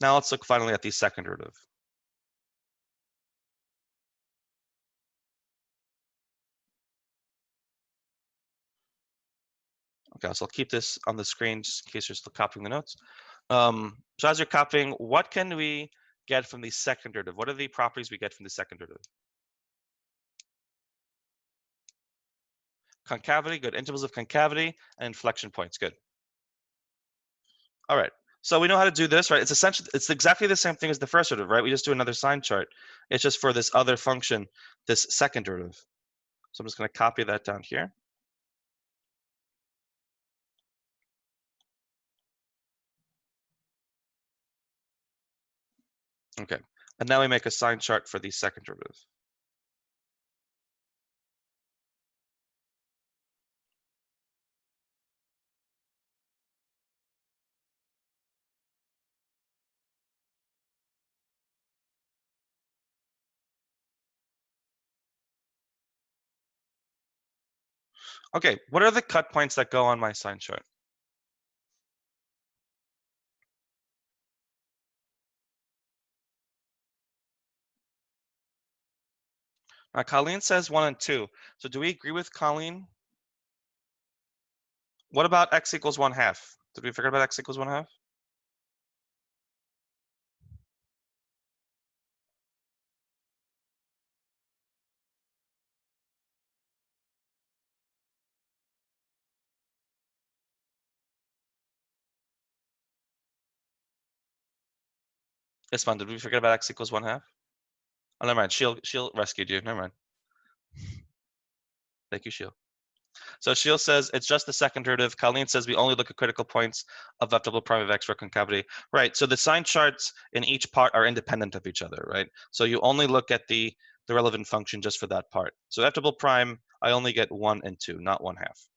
Now let's look finally at the second derivative. Okay, so I'll keep this on the screen just in case you're still copying the notes. So as you're copying, what can we get from the second derivative? What are the properties we get from the second derivative? Concavity, good. Intervals of concavity and inflection points, good. All right, so we know how to do this, right? It's exactly the same thing as the first derivative, right? We just do another sign chart. It's just for this other function, this second derivative. So I'm just going to copy that down here. Okay, and now we make a sign chart for the second derivative. Okay, what are the cut points that go on my sign chart? Now, Colleen says 1 and 2. So do we agree with Colleen? What about x equals 1/2? Did we figure about x equals 1/2? It's fun. Did we forget about x equals 1/2? Oh, never mind. She'll rescued you. Never mind. Thank you, Sheil. So Sheil says it's just the second derivative. Colleen says we only look at critical points of f double prime of x for concavity. Right. So the sign charts in each part are independent of each other, right? So you only look at the relevant function just for that part. So f double prime, I only get 1 and 2, not 1/2.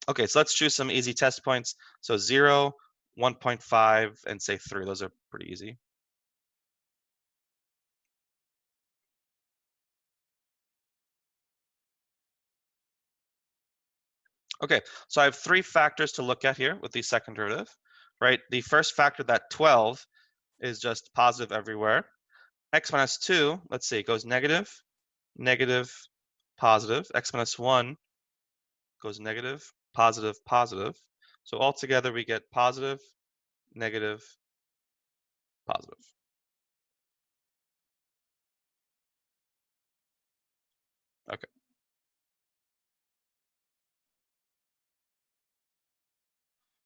Okay, so let's choose some easy test points. So 0, 1.5, and say 3. Those are pretty easy. Okay, so I have 3 factors to look at here with the second derivative, right? The first factor, that 12, is just positive everywhere. X minus 2, let's see, it goes negative, negative, positive. X minus 1 goes negative, positive, positive. So altogether we get positive, negative, positive. Okay.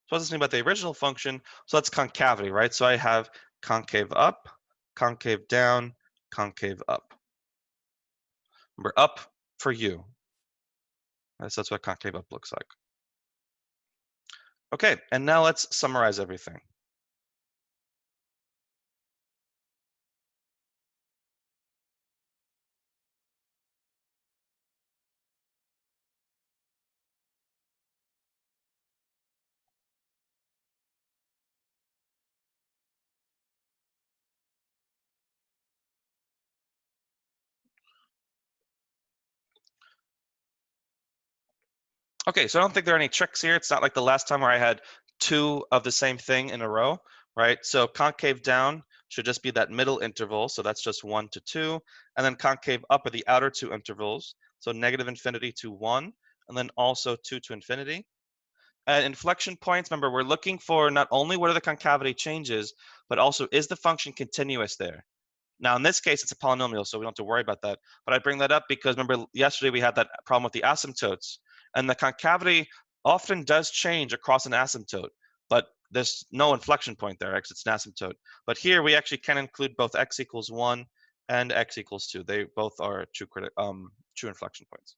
So what's this mean about the original function? So that's concavity, right? So I have concave up, concave down, concave up. Remember, up for u. So that's what concave up looks like. Okay, and now let's summarize everything. Okay, so I don't think there are any tricks here. It's not like the last time where I had 2 of the same thing in a row, right? So concave down should just be that middle interval. So that's just 1 to 2. And then concave up are the outer 2 intervals. So negative infinity to 1, and then also 2 to infinity. At inflection points, remember, we're looking for not only what are the concavity changes, but also is the function continuous there? Now, in this case, it's a polynomial, so we don't have to worry about that. But I bring that up because remember, yesterday we had that problem with the asymptotes. And the concavity often does change across an asymptote, but there's no inflection point there because it's an asymptote. But here we actually can include both x equals 1 and x equals 2. They both are true inflection points.